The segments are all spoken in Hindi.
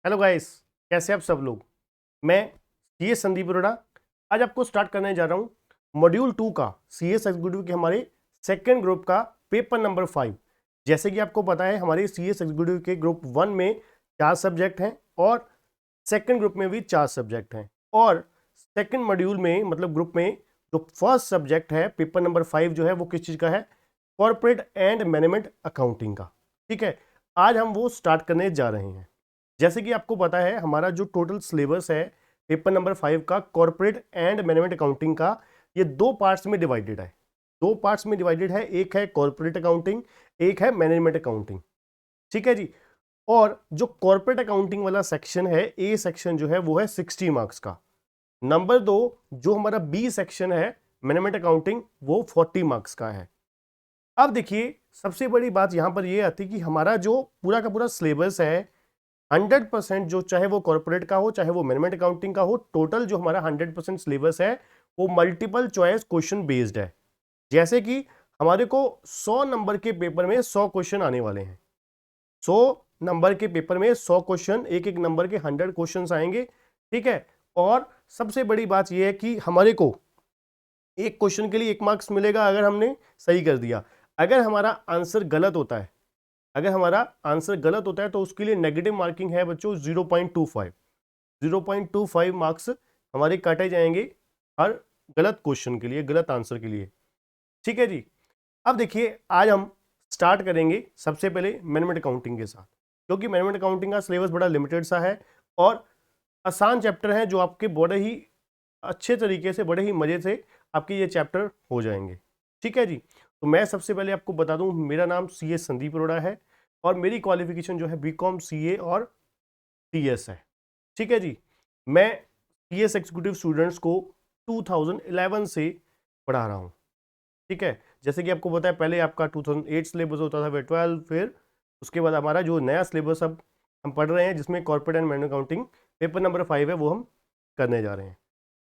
हेलो गाइस, कैसे आप सब लोग। मैं सी एस संदीप अरोड़ा आज आपको स्टार्ट करने जा रहा हूँ मॉड्यूल 2 का सी एस एग्जीक्यूटिव के हमारे सेकेंड ग्रुप का पेपर नंबर 5। जैसे कि आपको पता है हमारे सी एस एग्जीक्यूटिव के ग्रुप 1 में 4 सब्जेक्ट हैं और सेकेंड ग्रुप में भी 4 सब्जेक्ट हैं। और सेकेंड मॉड्यूल में मतलब ग्रुप में जो फर्स्ट सब्जेक्ट है पेपर नंबर 5 जो है वो किस चीज़ का है, कॉर्पोरेट एंड मैनेजमेंट अकाउंटिंग का। ठीक है, आज हम वो स्टार्ट करने जा रहे हैं। जैसे कि आपको पता है हमारा जो टोटल सिलेबस है पेपर नंबर 5 का कॉर्पोरेट एंड मैनेजमेंट अकाउंटिंग का, ये 2 पार्ट्स में डिवाइडेड है। 2 पार्ट्स में डिवाइडेड है, एक है कॉर्पोरेट अकाउंटिंग, एक है मैनेजमेंट अकाउंटिंग। ठीक है जी। और जो कॉर्पोरेट अकाउंटिंग वाला सेक्शन है, ए सेक्शन जो है वो है 60 मार्क्स का। नंबर 2 जो हमारा बी सेक्शन है मैनेजमेंट अकाउंटिंग, वो 40 मार्क्स का है। अब देखिए सबसे बड़ी बात यहां पर यह आती है कि हमारा जो पूरा का पूरा सिलेबस है 100%, जो चाहे वो कॉर्पोरेट का हो चाहे वो मैनेजमेंट अकाउंटिंग का हो, टोटल जो हमारा 100% सिलेबस है वो मल्टीपल चॉइस क्वेश्चन बेस्ड है। जैसे कि हमारे को 100 नंबर के पेपर में 100 क्वेश्चन आने वाले हैं। 100 नंबर के पेपर में 100 क्वेश्चन, एक एक नंबर के 100 क्वेश्चन आएंगे। ठीक है, और सबसे बड़ी बात यह है कि हमारे को एक क्वेश्चन के लिए 1 मार्क्स मिलेगा अगर हमने सही कर दिया। अगर हमारा आंसर गलत होता है, अगर हमारा आंसर गलत होता है तो उसके लिए नेगेटिव मार्किंग है बच्चों 0.25। 0.25 मार्क्स हमारे काटे जाएंगे हर गलत क्वेश्चन के लिए, गलत आंसर के लिए। ठीक है जी। अब देखिए आज हम स्टार्ट करेंगे सबसे पहले मैनेजमेंट अकाउंटिंग के साथ, क्योंकि मैनेजमेंट अकाउंटिंग का सिलेबस बड़ा लिमिटेड सा है और आसान चैप्टर है जो आपके बड़े ही अच्छे तरीके से, बड़े ही मजे से आपके ये चैप्टर हो जाएंगे। ठीक है जी। तो मैं सबसे पहले आपको बता दूं, मेरा नाम सी एस संदीप अरोड़ा है और मेरी क्वालिफिकेशन जो है बीकॉम सीए और टीएस है। ठीक है जी। मैं टीएस एग्जीक्यूटिव स्टूडेंट्स को 2011 से पढ़ा रहा हूँ। ठीक है, जैसे कि आपको पता है पहले आपका 2008 सिलेबस होता था, फिर 12, फिर उसके बाद हमारा जो नया सिलेबस अब हम पढ़ रहे हैं जिसमें corporate and management accounting paper number 5 है वो हम करने जा रहे हैं।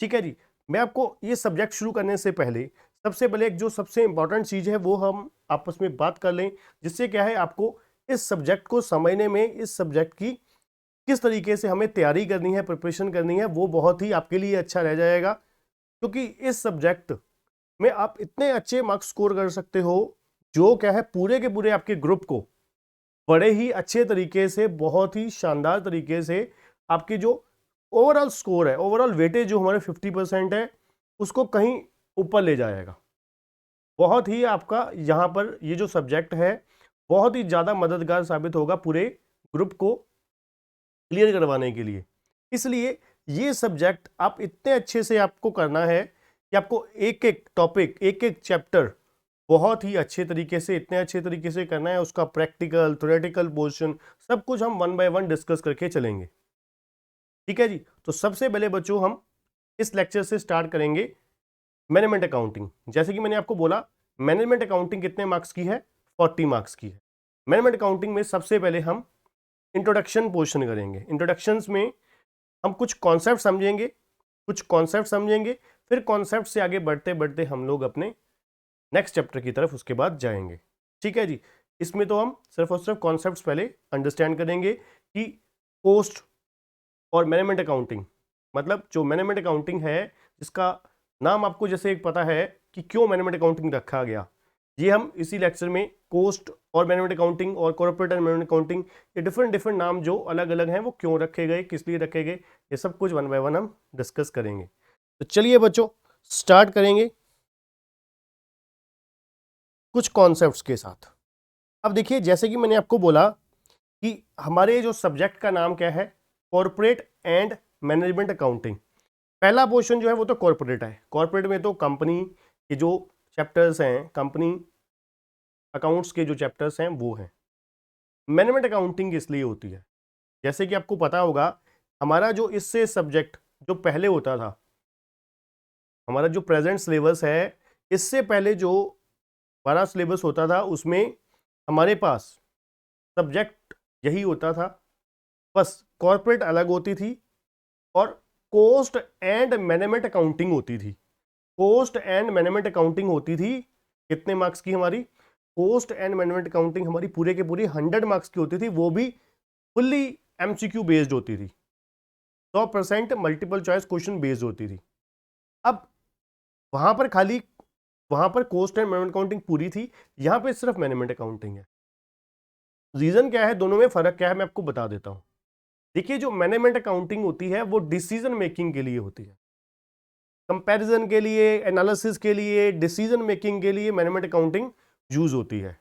ठीक है जी। मैं आपको ये सब्जेक्ट शुरू करने से पहले सबसे पहले एक जो सबसे इंपॉर्टेंट चीज़ है वो हम आपस में बात कर लें, जिससे क्या है आपको इस सब्जेक्ट को समझने में, इस सब्जेक्ट की किस तरीके से हमें तैयारी करनी है, प्रिपरेशन करनी है, वो बहुत ही आपके लिए अच्छा रह जाएगा। क्योंकि इस सब्जेक्ट में आप इतने अच्छे मार्क्स स्कोर कर सकते हो जो क्या है पूरे के पूरे आपके ग्रुप को बड़े ही अच्छे तरीके से, बहुत ही शानदार तरीके से आपकी जो ओवरऑल स्कोर है, ओवरऑल वेटेज जो हमारे 50% है उसको कहीं ऊपर ले जाएगा। बहुत ही आपका यहाँ पर ये जो सब्जेक्ट है बहुत ही ज़्यादा मददगार साबित होगा पूरे ग्रुप को क्लियर करवाने के लिए। इसलिए ये सब्जेक्ट आप इतने अच्छे से आपको करना है कि आपको एक एक टॉपिक, एक एक चैप्टर बहुत ही अच्छे तरीके से, इतने अच्छे तरीके से करना है। उसका प्रैक्टिकल, थ्योरेटिकल पोर्शन सब कुछ हम 1 बाय 1 डिस्कस करके चलेंगे। ठीक है जी। तो सबसे पहले बच्चों हम इस लेक्चर से स्टार्ट करेंगे मैनेजमेंट अकाउंटिंग। जैसे कि मैंने आपको बोला मैनेजमेंट अकाउंटिंग कितने मार्क्स की है, 40 मार्क्स की है। मैनेजमेंट अकाउंटिंग में सबसे पहले हम इंट्रोडक्शन पोर्शन करेंगे। इंट्रोडक्शंस में हम कुछ कॉन्सेप्ट समझेंगे, कुछ कॉन्सेप्ट समझेंगे, फिर कॉन्सेप्ट से आगे बढ़ते बढ़ते हम लोग अपने नेक्स्ट चैप्टर की तरफ उसके बाद जाएंगे। ठीक है जी। इसमें तो हम सिर्फ और सिर्फ कॉन्सेप्ट्स पहले अंडरस्टैंड करेंगे कि पोस्ट और मैनेजमेंट अकाउंटिंग, मतलब जो मैनेजमेंट अकाउंटिंग है जिसका नाम आपको जैसे एक पता है कि क्यों मैनेजमेंट अकाउंटिंग रखा गया, ये हम इसी लेक्चर में कोस्ट और मैनेजमेंट अकाउंटिंग और कॉर्पोरेट एंड मैनेजमेंट अकाउंटिंग, ये डिफरेंट डिफरेंट नाम जो अलग अलग हैं वो क्यों रखे गए, किस लिए रखे गए, ये सब कुछ 1 बाय 1 हम डिस्कस करेंगे। तो चलिए बच्चों स्टार्ट करेंगे कुछ कॉन्सेप्ट्स के साथ। अब देखिए जैसे कि मैंने आपको बोला कि हमारे जो सब्जेक्ट का नाम क्या है, कॉर्पोरेट एंड मैनेजमेंट अकाउंटिंग। पहला पोर्शन जो है वो तो कॉर्पोरेट है। कॉर्पोरेट में तो कंपनी के जो चैप्टर्स हैं, कंपनी अकाउंट्स के जो चैप्टर्स हैं वो हैं। मैनेजमेंट अकाउंटिंग इसलिए होती है, जैसे कि आपको पता होगा हमारा जो इससे सब्जेक्ट जो पहले होता था, हमारा जो प्रेजेंट सिलेबस है, इससे पहले जो हमारा सिलेबस होता था उसमें हमारे पास सब्जेक्ट यही होता था, बस कॉर्पोरेट अलग होती थी और कोस्ट एंड मैनेजमेंट अकाउंटिंग होती थी। कोस्ट एंड मैनेजमेंट अकाउंटिंग होती थी कितने मार्क्स की हमारी, कोस्ट एंड मैनेजमेंट अकाउंटिंग हमारी पूरे के पूरी 100 मार्क्स की होती थी, वो भी फुल्ली MCQ बेस्ड होती थी, 100% मल्टीपल चॉइस क्वेश्चन बेस्ड होती थी। अब वहां पर कॉस्ट एंड मैनेजमेंट अकाउंटिंग पूरी थी, यहां पे सिर्फ मैनेजमेंट अकाउंटिंग है। रीजन क्या है, दोनों में फर्क क्या है मैं आपको बता देता हूं। देखिए, जो मैनेजमेंट अकाउंटिंग होती है वो डिसीजन मेकिंग के लिए होती है, कंपैरिजन के लिए, एनालिसिस के लिए, डिसीजन मेकिंग के लिए मैनेजमेंट अकाउंटिंग यूज होती है,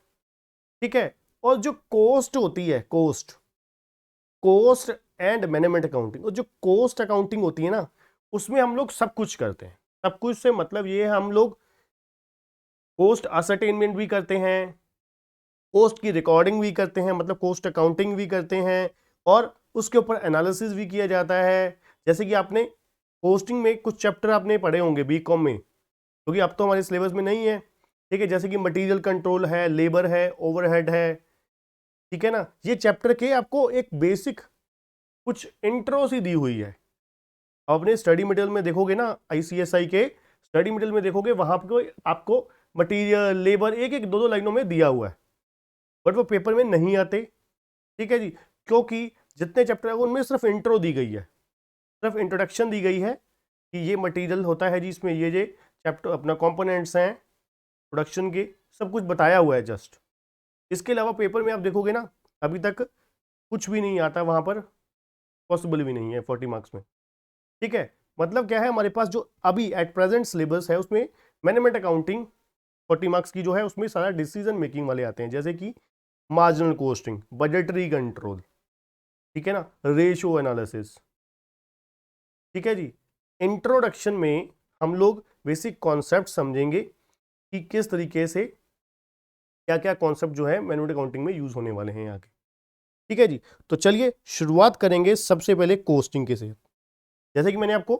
ठीक है। और जो कॉस्ट होती है, कॉस्ट एंड मैनेजमेंट अकाउंटिंग, और जो कॉस्ट अकाउंटिंग होती है ना, उसमें हम लोग सब कुछ करते हैं। सब कुछ से मतलब ये है, हम लोग कॉस्ट असरटेनमेंट भी करते हैं, कॉस्ट की रिकॉर्डिंग भी करते हैं, मतलब कॉस्ट अकाउंटिंग भी करते हैं, और उसके ऊपर एनालिसिस भी किया जाता है। जैसे कि आपने कॉस्टिंग में कुछ चैप्टर आपने पढ़े होंगे बीकॉम में, क्योंकि अब तो हमारे सिलेबस में नहीं है, ठीक है। जैसे कि मटेरियल कंट्रोल है, लेबर है, ओवरहेड है, ठीक है ना। ये चैप्टर के आपको एक बेसिक कुछ इंट्रो सी दी हुई है। अपने स्टडी मटेरियल में देखोगे ना, ICSI के स्टडी मटेरियल में देखोगे, वहां पर आपको मटेरियल, लेबर एक एक दो दो लाइनों में दिया हुआ है, बट वो पेपर में नहीं आते, ठीक है जी। क्योंकि जितने चैप्टर है उनमें सिर्फ इंट्रो दी गई है, सिर्फ इंट्रोडक्शन दी गई है कि ये मटेरियल होता है जी, इसमें ये चैप्टर अपना कंपोनेंट्स हैं प्रोडक्शन के, सब कुछ बताया हुआ है जस्ट। इसके अलावा पेपर में आप देखोगे ना, अभी तक कुछ भी नहीं आता वहां पर, पॉसिबल भी नहीं है 40 मार्क्स में, ठीक है। मतलब क्या है, हमारे पास जो अभी एट प्रेजेंट सिलेबस है उसमें मैनेजमेंट अकाउंटिंग 40 मार्क्स की जो है, उसमें सारा डिसीजन मेकिंग वाले आते हैं, जैसे कि मार्जिनल कॉस्टिंग, बजटरी कंट्रोल, ठीक है ना, रेशियो एनालिसिस, ठीक है जी। इंट्रोडक्शन में हम लोग बेसिक कॉन्सेप्ट समझेंगे कि किस तरीके से क्या क्या कॉन्सेप्ट जो है मैनेजमेंट अकाउंटिंग में यूज होने वाले हैं यहाँ के, ठीक है जी। तो चलिए शुरुआत करेंगे सबसे पहले कॉस्टिंग के से। जैसे कि मैंने आपको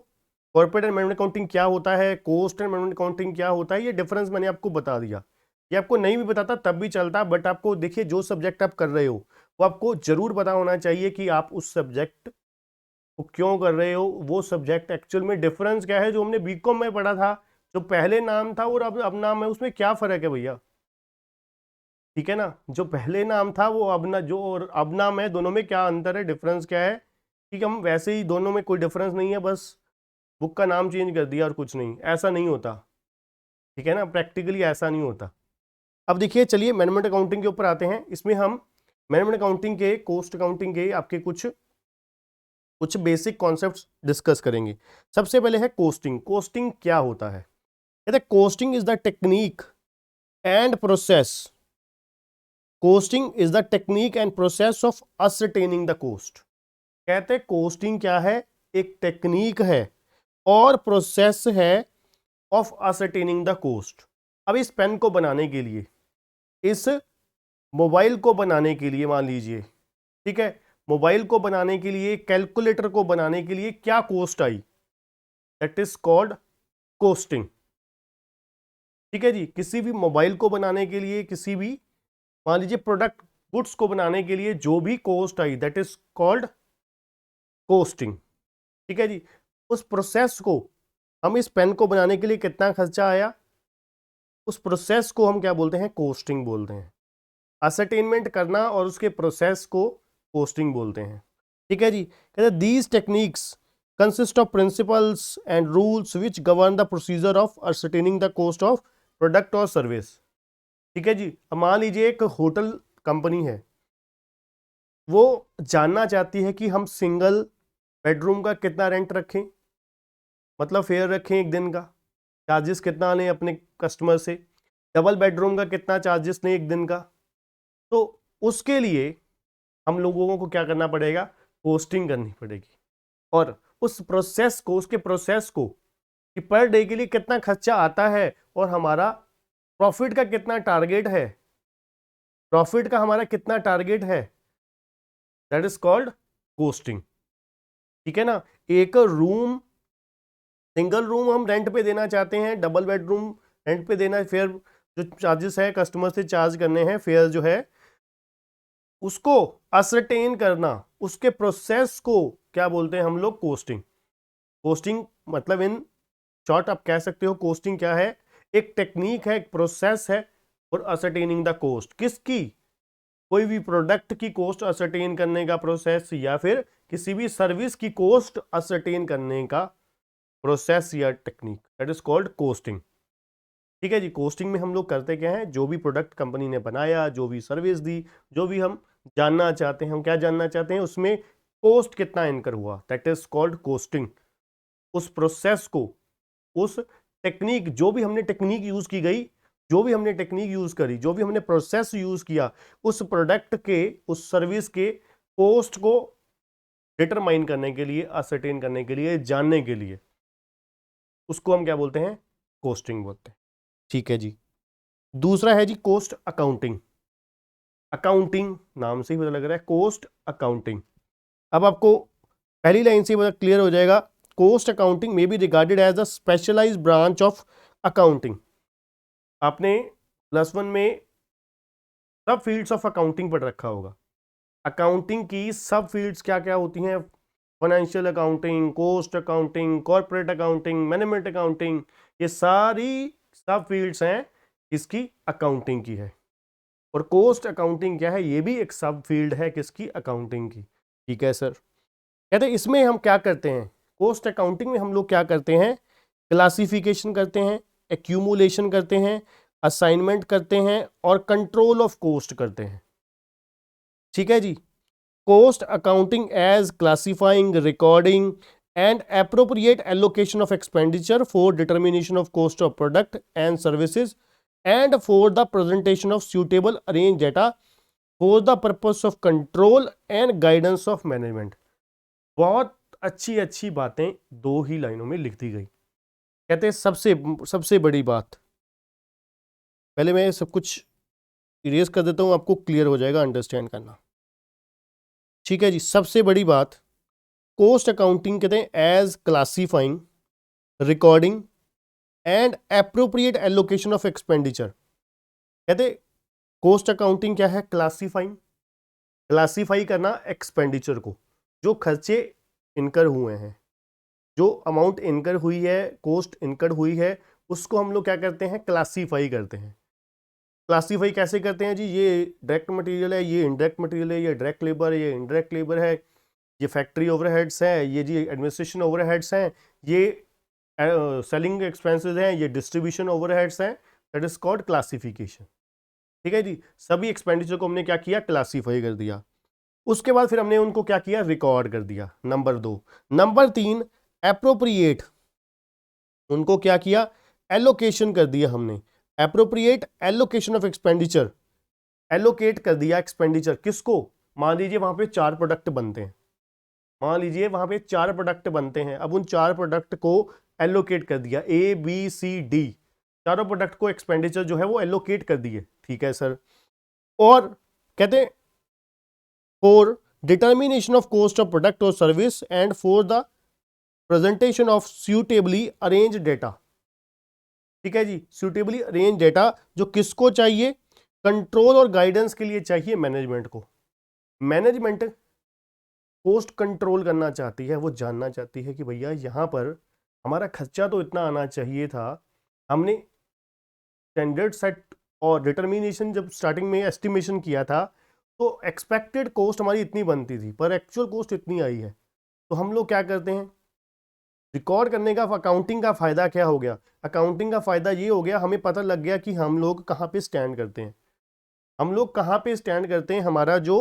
कॉर्पोरेट एंड मैनेजमेंट अकाउंटिंग क्या होता है, कॉस्ट एंड मैनेजमेंट अकाउंटिंग क्या होता है, ये डिफरेंस मैंने आपको बता दिया। ये आपको नहीं भी बताता तब भी चलता, बट आपको देखिए जो सब्जेक्ट आप कर रहे हो वो आपको जरूर पता होना चाहिए कि आप उस सब्जेक्ट को क्यों कर रहे हो, वो सब्जेक्ट एक्चुअल में डिफरेंस क्या है। जो हमने बीकॉम में पढ़ा था, जो पहले नाम था और अब नाम है, उसमें क्या फर्क है भैया, ठीक है ना। जो पहले नाम था वो अब ना, जो और अब नाम है, दोनों में क्या अंतर है, डिफरेंस क्या है, ठीक है। हम वैसे ही दोनों में कोई डिफरेंस नहीं है, बस बुक का नाम चेंज कर दिया और कुछ नहीं, ऐसा नहीं होता, ठीक है ना, प्रैक्टिकली ऐसा नहीं होता। अब देखिए, चलिए मैनेजमेंट अकाउंटिंग के ऊपर आते हैं। इसमें हम मैनेजमेंट अकाउंटिंग के, कॉस्ट अकाउंटिंग के आपके कुछ कुछ बेसिक कॉन्सेप्ट्स डिस्कस करेंगे। सबसे पहले है कोस्टिंग। कोस्टिंग क्या होता है, कहते हैं costing is the technique and process, costing is the technique and process of ascertaining the cost. कहते हैं कोस्टिंग क्या है, एक टेक्निक है और प्रोसेस है ऑफ असरटेनिंग द कोस्ट। अब इस पेन को बनाने के लिए, इस मोबाइल को बनाने के लिए, मान लीजिए, ठीक है, मोबाइल को बनाने के लिए, कैलकुलेटर को बनाने के लिए क्या cost I, that is called costing, ठीक है जी। किसी भी मोबाइल को बनाने के लिए, किसी भी मान लीजिए प्रोडक्ट गुड्स को बनाने के लिए जो भी cost I, that is called costing, ठीक है जी। उस प्रोसेस को, हम इस पेन को बनाने के लिए कितना खर्चा आया, उस प्रोसेस को हम क्या बोलते हैं, कोस्टिंग बोलते हैं। असरटेनमेंट करना और उसके प्रोसेस को कोस्टिंग बोलते हैं, ठीक है जी। कहते हैं these techniques consist of principles and rules which govern the procedure of ascertaining the cost of product और सर्विस, ठीक है जी। अब मान लीजिए एक होटल कंपनी है, वो जानना चाहती है कि हम सिंगल बेडरूम का कितना रेंट रखें, मतलब फेयर रखें एक दिन का, चार्जेस कितना लें अपने कस्टमर से, डबल बेडरूम का कितना चार्जेस लें एक दिन का। तो उसके लिए हम लोगों को क्या करना पड़ेगा, पोस्टिंग करनी पड़ेगी, और उस प्रोसेस को, उसके प्रोसेस को कि पर डे के लिए कितना खर्चा आता है और हमारा प्रॉफिट का कितना टारगेट है, प्रॉफिट का हमारा कितना टारगेट है, दैट इज कॉल्ड कोस्टिंग, ठीक है ना। एक रूम, सिंगल रूम हम रेंट पे देना चाहते हैं, डबल बेडरूम रेंट पे देना, फेयर जो चार्जेस है कस्टमर से चार्ज करने हैं, फेयर जो है उसको असरटेन करना, उसके प्रोसेस को क्या बोलते हैं हम लोग, कोस्टिंग। कोस्टिंग मतलब इन शॉर्ट आप कह सकते हो कोस्टिंग क्या है, एक टेक्निक है, एक प्रोसेस है और असरटेनिंग द कोस्ट, किसकी, कोई भी प्रोडक्ट की कॉस्ट असरटेन करने का प्रोसेस या फिर किसी भी सर्विस की कॉस्ट असरटेन करने का प्रोसेस या technique, that is called costing. ठीक है जी। कोस्टिंग में हम लोग करते क्या है, जो भी प्रोडक्ट कंपनी ने बनाया, जो भी सर्विस दी, जो भी हम जानना चाहते हैं, हम क्या जानना चाहते हैं, उसमें कॉस्ट कितना इनकर हुआ, दैट इज कॉल्ड कोस्टिंग। उस प्रोसेस को, उस टेक्निक, जो भी हमने टेक्निक यूज की गई, जो भी हमने टेक्निक यूज करी, जो भी हमने प्रोसेस यूज किया, उस प्रोडक्ट के, उस सर्विस के कॉस्ट को डिटरमाइन करने के लिए, असरटेन करने के लिए, जानने के लिए, उसको हम क्या बोलते हैं, कोस्टिंग बोलते हैं। ठीक है जी। दूसरा है जी कॉस्ट अकाउंटिंग। अकाउंटिंग नाम से ही पता लग रहा है, कॉस्ट अकाउंटिंग। अब आपको पहली लाइन से पता क्लियर हो जाएगा, cost accounting may be regarded as a specialised branch of accounting. आपने +1 में सब फील्ड्स ऑफ अकाउंटिंग पढ़ रखा होगा। अकाउंटिंग की सब फील्ड्स क्या क्या होती हैं, financial accounting, cost accounting, corporate accounting, management accounting, ये सारी सब फील्ड्स हैं इसकी अकाउंटिंग की है। और कॉस्ट अकाउंटिंग क्या है, ये भी एक सब फील्ड है किसकी, अकाउंटिंग की। ठीक है सर। कहते हैं इसमें हम क्या करते हैं, कॉस्ट अकाउंटिंग में हम लोग क्या करते हैं, क्लासिफिकेशन करते हैं, एक्यूमुलेशन करते हैं, असाइनमेंट करते हैं और कंट्रोल ऑफ कॉस्ट करते हैं। ठीक है जी। Cost accounting as classifying, recording and appropriate allocation of expenditure for determination of cost of product and services and for the presentation of suitable arranged data for the purpose of control and guidance of management। बहुत अच्छी अच्छी बातें दो ही लाइनों में लिख दी गई। कहते हैं सबसे सबसे बड़ी बात, पहले मैं सब कुछ इरेज कर देता हूं, आपको क्लियर हो जाएगा अंडरस्टैंड करना। ठीक है जी। सबसे बड़ी बात, कॉस्ट अकाउंटिंग कहते हैं as classifying, recording and appropriate allocation of expenditure. कहते कॉस्ट अकाउंटिंग क्या है, क्लासीफाइंग, क्लासीफाई करना एक्सपेंडिचर को, जो खर्चे इनकर हुए हैं, जो अमाउंट इनकर हुई है, कॉस्ट इनकर हुई है, उसको हम लोग क्या करते हैं, क्लासीफाई करते हैं। क्लासीफाई कैसे करते हैं जी, ये डायरेक्ट मटेरियल है, ये इनडायरेक्ट मटेरियल है, ये डायरेक्ट लेबर है, ये इनडायरेक्ट लेबर है, ये फैक्ट्री ओवरहेड्स है, ये जी एडमिनिस्ट्रेशन ओवरहेड्स हैं, ये सेलिंग एक्सपेंसेस हैं, ये डिस्ट्रीब्यूशन ओवरहेड्स हैं, दैट इज कॉल्ड क्लासिफिकेशन। ठीक है जी। सभी एक्सपेंडिचर को हमने क्या किया, क्लासीफाई कर दिया। उसके बाद फिर हमने उनको क्या किया, रिकॉर्ड कर दिया, नंबर 2। नंबर 3, एप्रोप्रिएट, उनको क्या किया, एलोकेशन कर दिया हमने, appropriate allocation of expenditure, allocate कर दिया एक्सपेंडिचर किसको, मान लीजिए वहां पे 4 प्रोडक्ट बनते हैं, मान लीजिए वहां पे 4 प्रोडक्ट बनते हैं, अब उन 4 प्रोडक्ट को एलोकेट कर दिया, ABCD, चारों प्रोडक्ट को एक्सपेंडिचर जो है वो एलोकेट कर दिए। ठीक है सर। और कहते हैं for determination of cost of product और service and for the presentation of suitably arrange data. ठीक है जी। सूटेबली अरेंज डेटा जो किसको चाहिए, कंट्रोल और गाइडेंस के लिए चाहिए मैनेजमेंट को। मैनेजमेंट कॉस्ट कंट्रोल करना चाहती है, वो जानना चाहती है कि भैया यहाँ पर हमारा खर्चा तो इतना आना चाहिए था, हमने स्टैंडर्ड सेट और डिटर्मिनेशन जब स्टार्टिंग में एस्टिमेशन किया था तो एक्सपेक्टेड कॉस्ट हमारी इतनी बनती थी, पर एक्चुअल कॉस्ट इतनी आई है। तो हम लोग क्या करते हैं, रिकॉर्ड करने का अकाउंटिंग का फायदा क्या हो गया, अकाउंटिंग का फायदा ये हो गया, हमें पता लग गया कि हम लोग कहाँ पे स्टैंड करते हैं, हम लोग कहाँ पे स्टैंड करते हैं, हमारा जो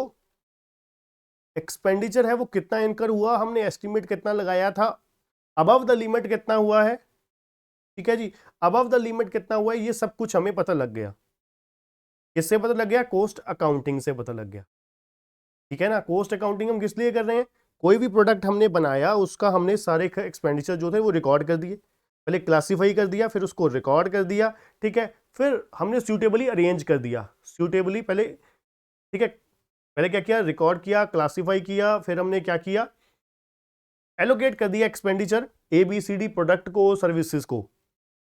एक्सपेंडिचर है वो कितना इनकर हुआ, हमने एस्टिमेट कितना लगाया था, अबव द लिमिट कितना हुआ है। ठीक है जी। अबव द लिमिट कितना हुआ है, ये सब कुछ हमें पता लग गया। किससे पता लग गया, कॉस्ट अकाउंटिंग से पता लग गया। ठीक है ना। कॉस्ट अकाउंटिंग हम किस लिए कर रहे हैं, कोई भी प्रोडक्ट हमने बनाया उसका हमने सारे एक्सपेंडिचर जो थे वो रिकॉर्ड कर दिए, पहले क्लासीफाई कर दिया, फिर उसको रिकॉर्ड कर दिया। ठीक है। फिर हमने सूटेबली अरेंज कर दिया, सूटेबली पहले, ठीक है, पहले क्या किया, रिकॉर्ड किया, क्लासीफाई किया, फिर हमने क्या किया, एलोकेट कर दिया एक्सपेंडिचर ABCD प्रोडक्ट को, सर्विसेज को।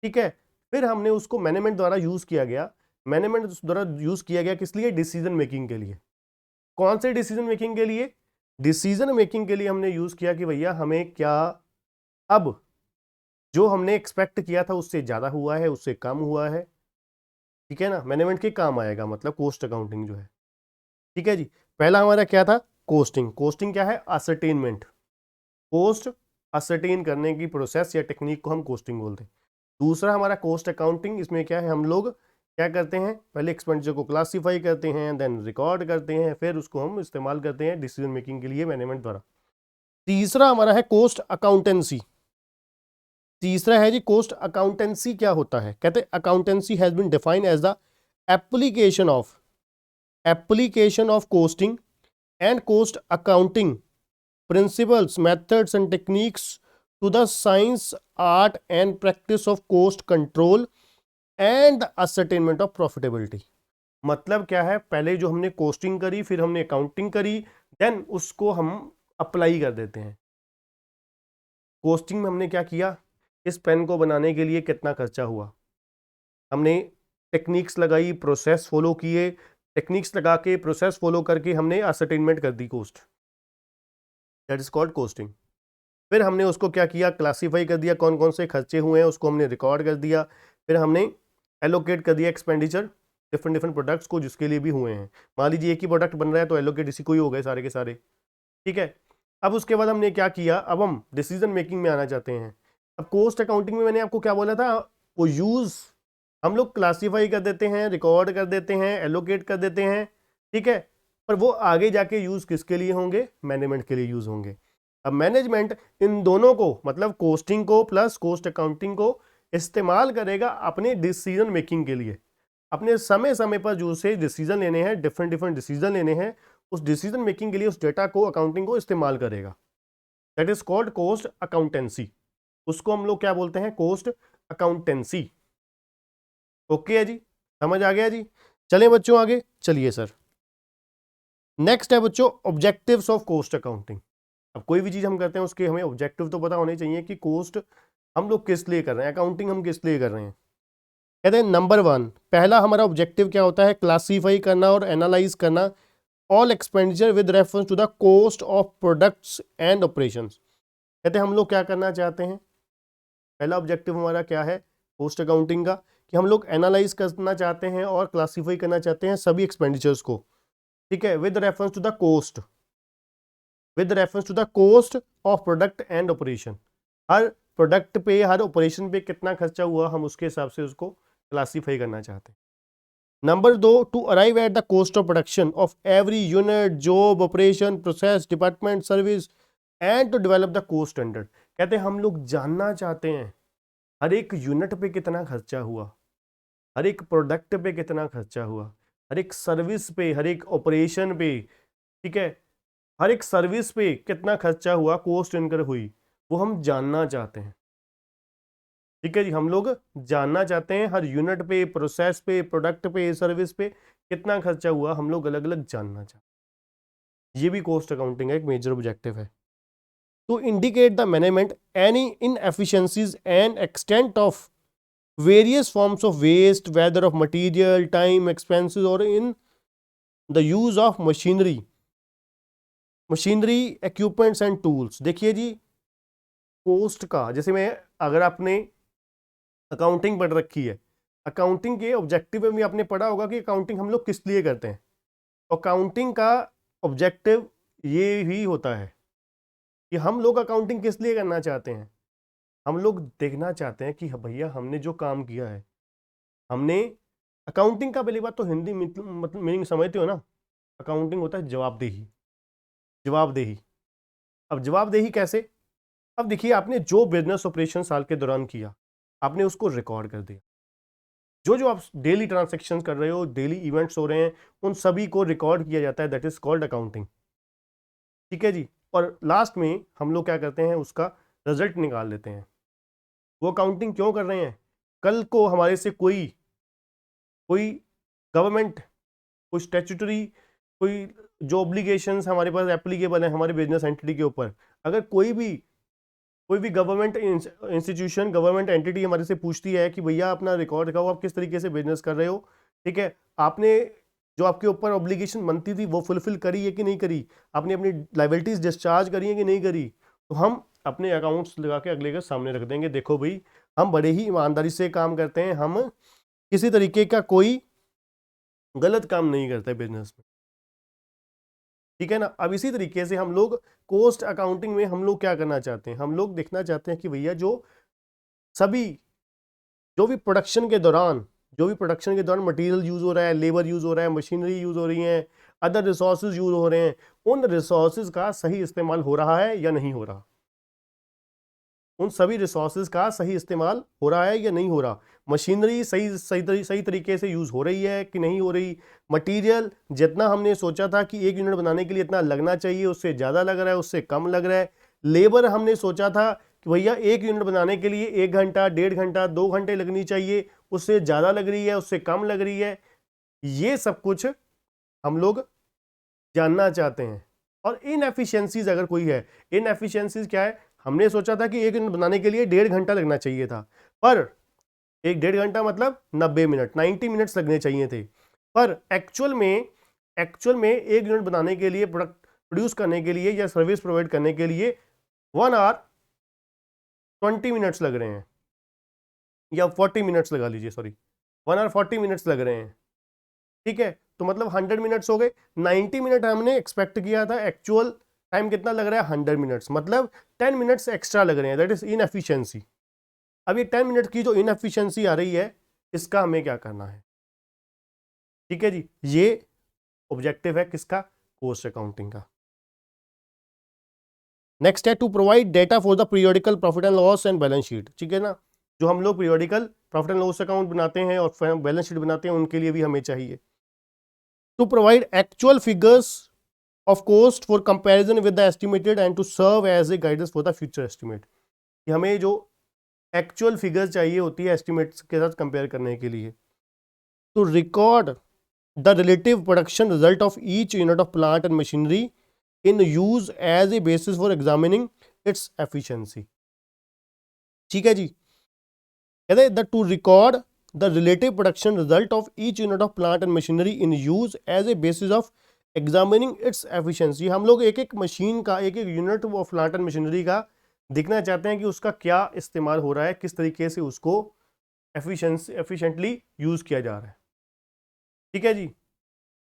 ठीक है। फिर हमने उसको मैनेजमेंट द्वारा यूज किया गया, मैनेजमेंट द्वारा यूज किया गया किस लिए, डिसीजन मेकिंग के लिए। कौन से डिसीजन मेकिंग के लिए, डिसीजन मेकिंग के लिए हमने यूज किया कि भैया हमें क्या, अब जो हमने एक्सपेक्ट किया था उससे ज्यादा हुआ है, उससे कम हुआ है। ठीक है ना। मैनेजमेंट के काम आएगा, मतलब कॉस्ट अकाउंटिंग जो है। ठीक है जी। पहला हमारा क्या था, कोस्टिंग। कोस्टिंग क्या है, असरटेनमेंट, कोस्ट असरटेन करने की प्रोसेस या टेक्निक को हम कोस्टिंग बोलते हैं। दूसरा हमारा कोस्ट अकाउंटिंग, इसमें क्या है, हम लोग क्या करते हैं, पहले एक्सपेंडिचर को क्लासीफाई करते हैं, देन रिकॉर्ड करते हैं, फिर उसको हम इस्तेमाल करते हैं डिसीजन मेकिंग के लिए मैनेजमेंट द्वारा। तीसरा हमारा है कोस्ट अकाउंटेंसी। तीसरा है जी कोस्ट अकाउंटेंसी। क्या होता है, कहते हैं accountancy has been defined as the application of costing and cost accounting principles, methods and techniques to the science, art and practice of cost control and the ascertainment of profitability। मतलब क्या है, पहले जो हमने कोस्टिंग करी, फिर हमने अकाउंटिंग करी, देन उसको हम अप्लाई कर देते हैं। कोस्टिंग में हमने क्या किया, इस पेन को बनाने के लिए कितना खर्चा हुआ, हमने टेक्निक्स लगाई, प्रोसेस फॉलो किए, टेक्निक्स लगा के प्रोसेस फॉलो करके हमने असरटेनमेंट कर दी cost, that is called costing. फिर हमने उसको क्या किया, क्लासीफाई कर दिया, कौन कौन से खर्चे हुए हैं उसको हमने रिकॉर्ड कर दिया, फिर हमने एलोकेट कर दिया एक्सपेंडिचर डिफरेंट डिफरेंट प्रोडक्ट्स को जिसके लिए भी हुए हैं। मान लीजिए एक ही प्रोडक्ट बन रहा है तो एलोकेट इसी को ही हो गए सारे के सारे, ठीक है। अब उसके बाद हमने क्या किया, अब हम डिसीजन मेकिंग में आना चाहते हैं। अब कोस्ट अकाउंटिंग में मैंने आपको क्या बोला था, वो यूज हम लोग क्लासीफाई कर देते हैं, रिकॉर्ड कर देते हैं, एलोकेट कर देते हैं, ठीक है, पर वो आगे जाके यूज किसके लिए होंगे, मैनेजमेंट के लिए यूज होंगे। अब मैनेजमेंट इन दोनों को, मतलब कोस्टिंग को प्लस कोस्ट अकाउंटिंग को इस्तेमाल करेगा अपने डिसीजन मेकिंग के लिए। अपने समय समय पर जो से डिसीजन लेने हैं, डिफरेंट डिफरेंट डिसीजन लेने हैं, उस डिसीजन मेकिंग के लिए उस डेटा को, अकाउंटिंग को इस्तेमाल करेगा। That is called cost accountancy. उसको हम लोग क्या बोलते हैं, कोस्ट अकाउंटेंसी। ओके है जी, समझ आ गया जी। चलिए बच्चों आगे चलिए सर। नेक्स्ट है बच्चों ऑब्जेक्टिव्स ऑफ कोस्ट अकाउंटिंग। अब कोई भी चीज हम करते हैं उसके हमें ऑब्जेक्टिव तो पता होने चाहिए कि कोस्ट हम लोग किस लिए कर रहे हैं, अकाउंटिंग हम किस लिए कर रहे हैं। कहते हैं नंबर 1, पहला हमारा ऑब्जेक्टिव क्या होता है, क्लासीफाई करना और एनालाइज करना all expenditure with reference to the cost of products and operations. कहते हैं हम लोग क्या करना चाहते हैं, पहला ऑब्जेक्टिव हमारा क्या है पोस्ट अकाउंटिंग का, कि हम लोग एनालाइज करना चाहते हैं और क्लासीफाई करना चाहते हैं सभी एक्सपेंडिचर्स को, ठीक है, with reference to the cost, with reference to the cost of product and operation. हर प्रोडक्ट पे, हर ऑपरेशन पे कितना खर्चा हुआ, हम उसके हिसाब से उसको क्लासीफाई करना चाहते हैं। Number 2, to arrive at the cost of production of every unit, job, operation, process, department, service and to develop the cost standard. कहते हैं हम लोग जानना चाहते हैं हर एक यूनिट पे कितना खर्चा हुआ, हर एक प्रोडक्ट पे कितना खर्चा हुआ, हर एक सर्विस पे, हर एक ऑपरेशन पे, ठीक है, हर एक सर्विस पे कितना खर्चा हुआ, कॉस्ट इनकर हुई, वो हम जानना चाहते हैं। ठीक है जी, हम लोग जानना चाहते हैं हर यूनिट पे, प्रोसेस पे, प्रोडक्ट पे, सर्विस पे कितना खर्चा हुआ, हम लोग अलग अलग जानना चाहते हैं। ये भी कॉस्ट अकाउंटिंग का एक मेजर ऑब्जेक्टिव है। To indicate the management any inefficiencies and extent of various forms of waste, whether of material, time, expenses or in the use of machinery, equipments and tools। देखिए जी, कोस्ट का, जैसे मैं, अगर आपने अकाउंटिंग पढ़ रखी है, अकाउंटिंग के ऑब्जेक्टिव में भी आपने पढ़ा होगा कि अकाउंटिंग हम लोग किस लिए करते हैं। अकाउंटिंग का ऑब्जेक्टिव ये ही होता है कि हम लोग अकाउंटिंग किस लिए करना चाहते हैं। हम लोग देखना चाहते हैं कि भैया हमने जो काम किया है, हमने, अकाउंटिंग का पहली बात तो हिंदी मतलब मीनिंग समझते हो ना, अकाउंटिंग होता है जवाबदेही। जवाबदेही, अब जवाबदेही कैसे, अब देखिए आपने जो बिजनेस ऑपरेशन साल के दौरान किया, आपने उसको रिकॉर्ड कर दिया। जो जो आप डेली ट्रांजैक्शन कर रहे हो, डेली इवेंट्स हो रहे हैं, उन सभी को रिकॉर्ड किया जाता है, दैट इज कॉल्ड अकाउंटिंग। ठीक है जी, और लास्ट में हम लोग क्या करते हैं, उसका रिजल्ट निकाल लेते हैं। वो अकाउंटिंग क्यों कर रहे हैं, कल को हमारे से कोई कोई गवर्नमेंट, कोई स्टैट्यूटरी, कोई जो ऑब्लिगेशंस हमारे पास एप्लीकेबल है हमारे बिजनेस एंटिटी के ऊपर, अगर कोई भी गवर्नमेंट इंस्टीट्यूशन, गवर्नमेंट एंटिटी हमारे से पूछती है कि भैया अपना रिकॉर्ड दिखाओ, आप किस तरीके से बिजनेस कर रहे हो, ठीक है, आपने जो आपके ऊपर ऑब्लिगेशन बनती थी वो फुलफिल करी है कि नहीं करी, आपने अपनी लाइबिलिटीज डिस्चार्ज करी है कि नहीं करी, तो हम अपने अकाउंट्स लगा के अगले के सामने रख देंगे, देखो भाई हम बड़े ही ईमानदारी से काम करते हैं, हम किसी तरीके का कोई गलत काम नहीं करते बिजनेस में। ठीक है ना। अब इसी तरीके से हम लोग कॉस्ट अकाउंटिंग में हम लोग क्या करना चाहते हैं, हम लोग देखना चाहते हैं कि भैया जो भी प्रोडक्शन के दौरान मटेरियल यूज हो रहा है, लेबर यूज हो रहा है, मशीनरी यूज हो रही है, अदर रिसोर्सेज यूज हो रहे हैं, उन रिसोर्सेज का सही इस्तेमाल हो रहा है या नहीं हो रहा, उन सभी रिसोर्सेज का सही इस्तेमाल हो रहा है या नहीं हो रहा, मशीनरी सही तरीके से यूज हो रही है कि नहीं हो रही, मटेरियल जितना हमने सोचा था कि 1 यूनिट बनाने के लिए इतना लगना चाहिए उससे ज्यादा लग रहा है, उससे कम लग रहा है, लेबर हमने सोचा था कि भैया 1 यूनिट बनाने के लिए 1 घंटा, 1.5 घंटा, 2 घंटे लगनी चाहिए, उससे ज्यादा लग रही है, उससे कम लग रही है, ये सब कुछ हम लोग जानना चाहते हैं। और इनएफिशिएंसीज अगर कोई है, इनएफिशिएंसीज क्या है, हमने सोचा था कि 1 यूनिट बनाने के लिए 1.5 घंटा लगना चाहिए था, पर 1.5 घंटा मतलब 90 मिनट, 90 मिनट्स लगने चाहिए थे, पर एक्चुअल में 1 यूनिट बनाने के लिए, प्रोड्यूस करने के लिए या सर्विस प्रोवाइड करने के लिए 1 आवर 20 मिनट्स लग रहे हैं, या 40 मिनट्स लगा लीजिए, सॉरी 1 आवर 40 मिनट्स लग रहे हैं। ठीक है, तो मतलब 100 मिनट्स हो गए, 90 मिनट हमने एक्सपेक्ट किया था, एक्चुअल टाइम कितना लग रहा है 100 मिनट्स, मतलब 10 मिनट्स एक्स्ट्रा लग रहे हैं, दैट इज इनएफिशिएंसी। अब ये 10 मिनट की जो इनएफिशिएंसी आ रही है, इसका हमें क्या करना है। ठीक है जी, ये ऑब्जेक्टिव है किसका, कॉस्ट अकाउंटिंग का। नेक्स्ट है to provide data for the periodical profit and loss and balance sheet. ठीक है ना, जो हम लोग periodical profit and loss account बनाते हैं और बैलेंस शीट बनाते हैं, उनके लिए भी हमें चाहिए to provide actual figures of cost for comparison with the estimated and to serve as a guidance for the future estimate। कि हमें जो एक्चुअल फिगर्स चाहिए होती है एस्टिमेट्स के साथ कंपेयर करने के लिए, to record the relative production result of each unit of plant and machinery in use as a basis for examining its efficiency। ठीक है जी, कहते हैं the to record the relative production result of each unit of plant and machinery in use as a basis of examining its efficiency. हम लोग एक एक मशीन का, एक एक unit of plant and machinery का देखना चाहते हैं कि उसका क्या इस्तेमाल हो रहा है, किस तरीके से उसको एफिशिएंटली यूज किया जा रहा है। ठीक है जी,